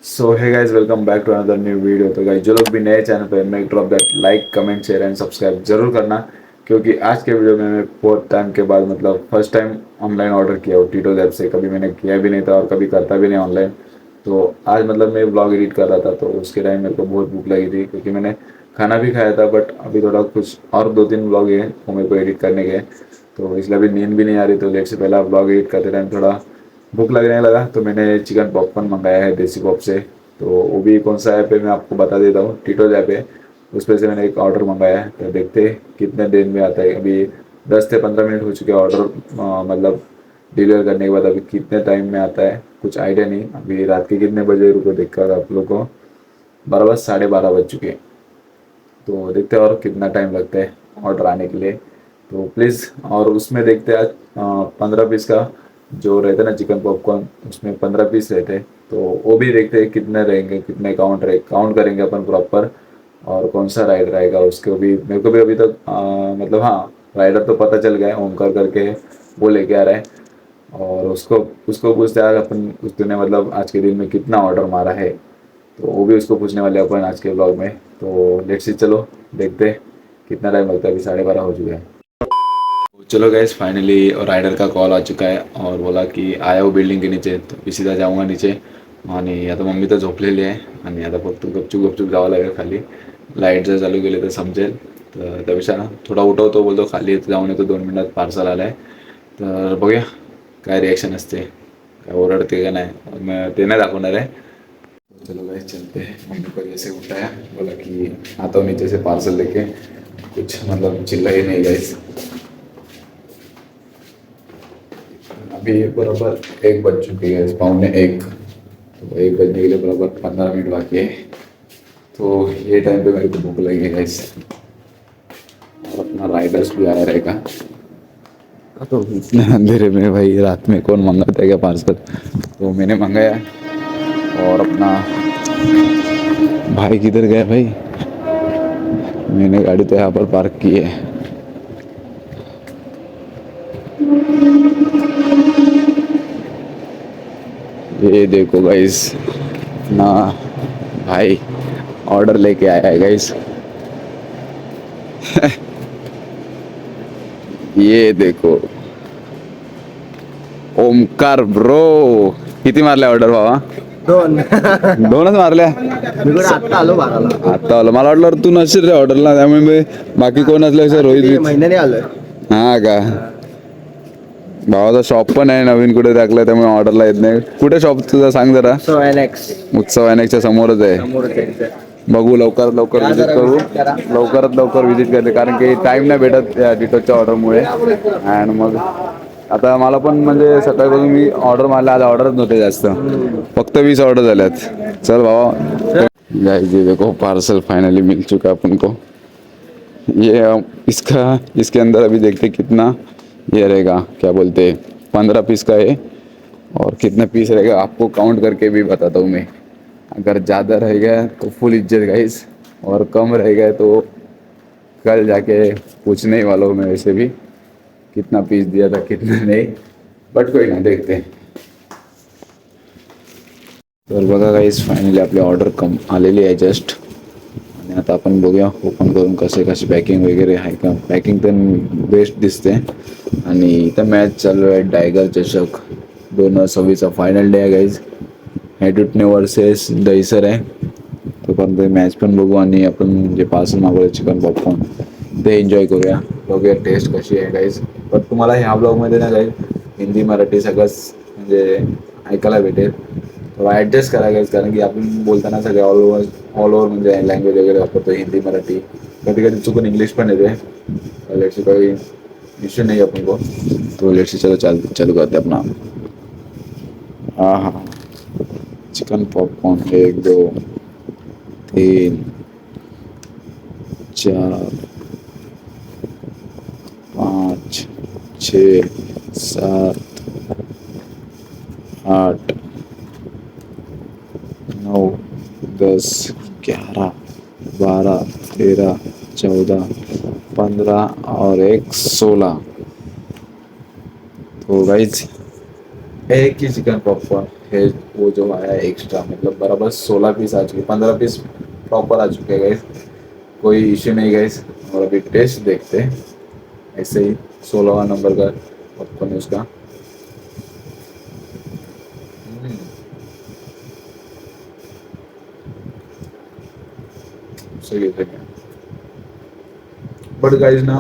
So hi guys welcome back to another new video. तो guys जो लोग भी नए चैनल पे make drop that like comment share and subscribe जरूर करना, क्योंकि आज के वीडियो में मैं बहुत टाइम के बाद मतलब फर्स्ट टाइम ऑनलाइन ऑर्डर किया हूँ टीटोज ऐप से। कभी मैंने किया भी नहीं था और कभी करता भी नहीं ऑनलाइन। तो आज मतलब मैं ब्लॉग एडिट कर रहा था, तो उसके टाइम मेरे को बहुत भूख लगी थी, क्योंकि मैंने खाना भी खाया था। बट अभी थोड़ा कुछ और दो तीन ब्लॉग है वो मेरे को एडिट करने के, तो इसलिए अभी नींद भी नहीं आ रही। तो लेट से पहला ब्लॉग एडिट करते टाइम थोड़ा भूख लगने लगा, तो मैंने चिकन पॉपकॉर्न मंगाया है देसी पॉप से। तो वो भी कौन सा ऐप है मैं आपको बता देता हूँ, टीटोज ऐप है। उस पर से मैंने एक ऑर्डर मंगाया है, तो देखते हैं कितने देर में आता है। अभी 10 से 15 मिनट हो चुके हैं ऑर्डर मतलब डिलीवर करने के बाद। अभी कितने टाइम में आता है कुछ आइडिया नहीं। अभी रात के कितने बजे रुको देखकर आप लोग को, बराबर 12:30 बज चुके हैं। तो देखते हैं और कितना टाइम लगता है ऑर्डर आने के लिए। तो प्लीज़, और उसमें देखते हैं आज 15 पीस का जो रहता है ना चिकन पॉपकॉर्न, उसमें 15 पीस रहते हैं। तो वो भी देखते हैं कितने रहेंगे, कितने काउंट करेंगे अपन प्रॉपर। और कौन सा राइडर आएगा उसको भी मेरे को भी अभी तक मतलब हाँ, राइडर तो पता चल गया है, ओमकार करके वो लेके आ रहा है। और उसको उसको पूछते हैं यार अपन उसने मतलब आज के दिन में कितना ऑर्डर मारा है। तो वो भी उसको पूछने वाले अपन आज के ब्लॉग में। तो लेट्स सी, चलो देखते हैं कितना टाइम लगता है। अभी 12:30 हो चुका है। चलो गैस, फाइनली राइडर का कॉल आ चुका है और बोला कि आया हो बिल्डिंग के नीचे। तो अभी सीधा जाऊँगा नीचे। आणि आता मम्मी तर झोपलेली आहे आणि आता फक्त गपचूप गपचूप जावं लागेल खाली. लाईट जर चालू केली तर समजेल. तर त्यापेक्षा ना थोडा उठवतो, बोलतो खाली जाऊन येतो, 2 मिनिटात पार्सल आलं आहे. तर बघूया काय रिॲक्शन असते, काय ओरडते का नाही, मैं ते नाही दाखवणार आहे. चलो भाई चलते हैं। मम्मी को जैसे उठाया, बोला कि आता हूँ नीचे से पार्सल लेके। कुछ मतलब चिल्ला ही नहीं गाइस। अभी बराबर 1 बज चुके हैं, 12:45। तो 1 बजने के लिए बराबर 15 मिनट बाकी है। तो ये टाइम पे मेरे को भूख लगी है गाइस। और अपना राइडर्स भी आया रहेगा। तो इतने अंधेरे में भाई रात में कौन मंगाता है क्या पार्सल। तो मैंने मंगाया। और अपना भाई किधर गया भाई, मैंने गाड़ी तो यहाँ पर पार्क की है। ये देखो गाइस, अपना भाई ऑर्डर लेके आया है गाइस। ये देखो ओमकार ब्रो, किती मारल्या ऑर्डर बाबा? दोन. दोनच मारल्या. मी पण आत्ता आलो बाराला. आता आलं, मला वाटलं तू नसशील रे ऑर्डरला, त्यामुळे बाकी कोण असल्यापेक्षा रोहित महिन्याने आलोय. हा का. भावाचा शॉप पण आहे नवीन कुठे टाकलं, त्यामुळे ऑर्डरला येत नाही. कुठे शॉप तुझा सांग जरा. उत्सव अनेकच्या समोरच आहे. बघू लवकरात लवकर विजिट करू, लवकरात लवकर विजिट करते, कारण की टाइम नाही भेटत या डिटोच्या ऑर्डरमुळे. अँड मग आता मला पण म्हणजे सकाळपासून मी ऑर्डर मारल्या, आज ऑर्डरच नव्हते जास्त, फक्त 20 ऑर्डर झाल्यात. चल भावा, गाइस ये देखो पार्सल फाइनली मिल चुका है अपन को। ये इसके अंदर अभी देखते कितना ये रहेगा, क्या बोलते हैं, 15 पीस का है। और कितने पीस रहेगा आपको काउंट करके भी बताता हूँ मैं। अगर ज़्यादा रह गया तो फुल इज्जत गाइस, और कम रह गया तो कल जाके पूछने ही वाला हूँ मैं वैसे भी कितना पीस दिया था कितना नहीं। बट कोई ना, देखते हैं। तर बघा गाइस, फायनली आपली ऑर्डर आलेली आहे जस्ट. आणि आता आपण बघूया ओपन करून कशी पॅकिंग वगैरे आहे का. पॅकिंग तर बेस्ट दिसते. आणि इथं मॅच चालू आहे टायगर चषक 2026चा फायनल डे आहे गाईज. हॅडुटने वर्सेस दहीसर आहे. तोपर्यंत मॅच पण बघू आणि आपण जे पार्सल मागवलं चिकन पॉपकॉर्न ते एन्जॉय करूया. बघूया टेस्ट कशी आहे गाईज. पण तुम्हाला ह्या ब्लॉगमध्ये ना गाईज हिंदी मराठी सगळंच म्हणजे ऐकायला भेटेल. थोडा ॲडजस्ट करा गाईज, कारण की आपण बोलताना सगळे ऑल ओव्हर म्हणजे लँग्वेज वगैरे वापरतो, हिंदी मराठी, कधी कधी चुकून इंग्लिश पण येते. लेट्स कोई इश्यू नहीं अपन को. तो लेट्स चलो चालू करते अपना. हाँ हाँ, चिकन पॉपकॉर्न 1 2 3 4 5 6 7 8 9 10 11 12 13 14 15 और 1 16. तो गाइज एक ही चिकन पॉपकॉर्न है वो जो आया एक्स्ट्रा, मतलब बराबर 16 पीस आ चुके, 15 पीस प्रॉपर आ चुके हैं गाइस, कोई इश्यू नहीं गाइस। और अभी टेस्ट देखते हैं ऐसे ही। 16वां नंबर का पॉपकॉर्न है उसका। सही है, बट गाइस ना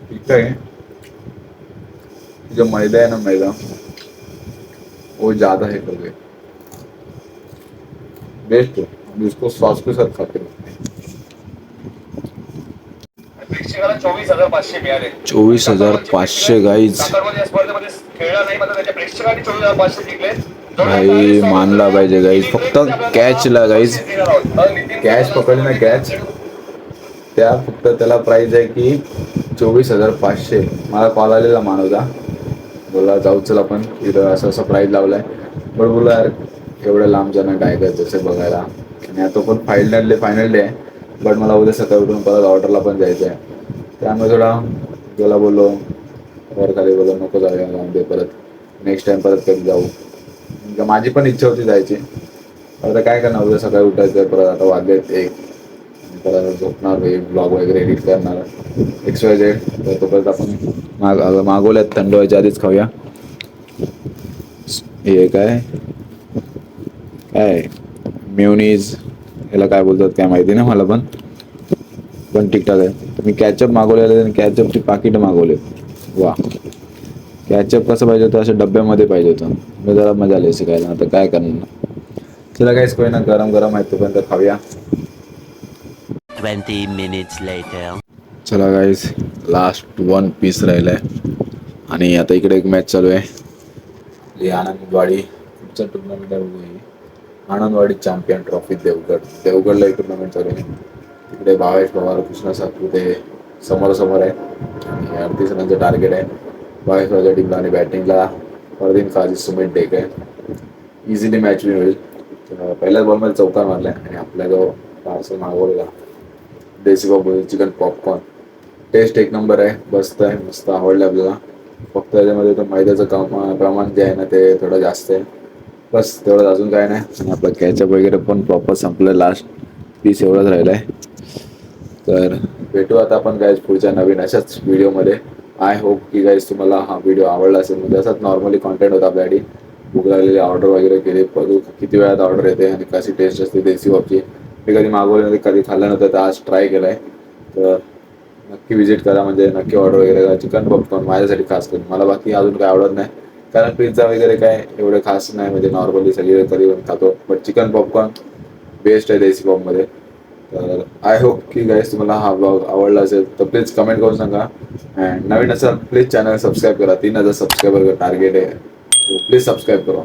ठीक ठाक है। जो मैदा है ना, मैदा वो ज़्यादा है कर गए, बेस्ट है। अभी उसको सॉस के साथ खाते हैं। 24,500 गाईज भाई, मानला पाहिजे गाईज, फक्त कॅचला गाईज, कॅच पकडले ना कॅच, त्या फक्त त्याला प्राइस आहे की 24,500. मला कॉल आलेला मानवता, बोला जाऊ चल आपण इथं असं असं प्राईज लावलाय. बट बोला यार एवढं लांब जाणं काय करायचं असे बघायला, आणि आता पण फायनल डे आहे. बट मला उद्या सकाळी उठून परत ऑर्डरला पण जायचं आहे, त्यामुळे थोडा तुला बोललो वर खाली, बोललो नको जाऊया जाऊन दे, परत नेक्स्ट टाइम परत कधी जाऊ. माझी पण इच्छा होती जायची, आता काय करणार, उद्या सकाळी उठायचं परत, आता वाजलेत 1, परत झोपणार, ब्लॉग वगैरे एडिट करणार XYZ. तर तोपर्यंत आपण मागवल्यात, थंड व्हायच्या आधीच खाऊया. हे काय काय मेयोनीज, याला काय बोलतात काय माहिती नाही मला, पण ठीकठाक आहे. मी कॅचअप मागवलेलं आणि कॅचअपची पाकिट मागवले. वा, कॅचअप कसं पाहिजे होतं, असं डब्यामध्ये पाहिजे होतं, मी जरा मजा आली शिकायला. आता काय करणार, चला काहीच कोई ना, गरम गरम आहे तोपर्यंत खाऊया. 20 minutes later. चला गाईस, लास्ट 1 पीस राहिलाय आणि आता इकडे एक मॅच चालू आहे. आनंदवाडी पुढचा टुर्नामेंट आहे, आनंदवाडी चॅम्पियन ट्रॉफी देवगडला एक टुर्नामेंट चालू आहे. तिकडे भावेश पवार, कृष्णा सातपुते समोर आहे आणि 38 रनचं टार्गेट आहे भावेश पवारच्या टीमला. आणि बॅटिंगला फरदीन काजी, सुमित डेक आहे. इझिली मॅच विन होईल. पहिल्याच बॉलमध्ये चौकार मारलाय आणि आपल्या जो पार्सल मागवलेला देसी बाबू चिकन पॉपकॉर्न, टेस्ट एक नंबर आहे, बसत आहे, मस्त आवडलं आपल्याला. फक्त त्याच्यामध्ये तर मैद्याचं प्रमाण जे आहे ना ते थोडं जास्त आहे, बस तेवढं, अजून काय नाही. आणि आपलं कॅचअप वगैरे पण प्रॉपर संपलं, लास्ट पीस एवढंच राहिलं आहे. तर भेटू आता आपण गाईज पुढच्या नवीन अशाच व्हिडिओमध्ये. आय होप की गाईज तुम्हाला हा व्हिडिओ आवडला असेल. म्हणजे असाच नॉर्मली कॉन्टेंट होता आपल्यासाठी. भूक लागलेली, ऑर्डर वगैरे केली, बघू किती वेळात ऑर्डर येते आणि कशी टेस्ट असते देसी बाबची. मी कधी मागवले नाही, कधी खाल्लं नव्हतं, तर आज ट्राय केलं आहे. तर नक्की विजिट करा, म्हणजे नक्की ऑर्डर वगैरे करा. चिकन पॉपकॉर्न माझ्यासाठी खास करून, मला बाकी अजून काय आवडत नाही, कारण पिझ्झा वगैरे काय एवढं खास नाही, म्हणजे नॉर्मली सगळे कधी खातो. बट चिकन पॉपकॉर्न बेस्ट आहे देसी पॉपमध्ये. तर आय होप की गाईज तुम्हाला हा ब्लॉग आवडला असेल, तर प्लीज कमेंट करून सांगा. अँड नवीन असेल प्लीज चॅनल सबस्क्राईब करा. 3,000 सबस्क्रायबर टार्गेट आहे, प्लीज सबस्क्राईब करा.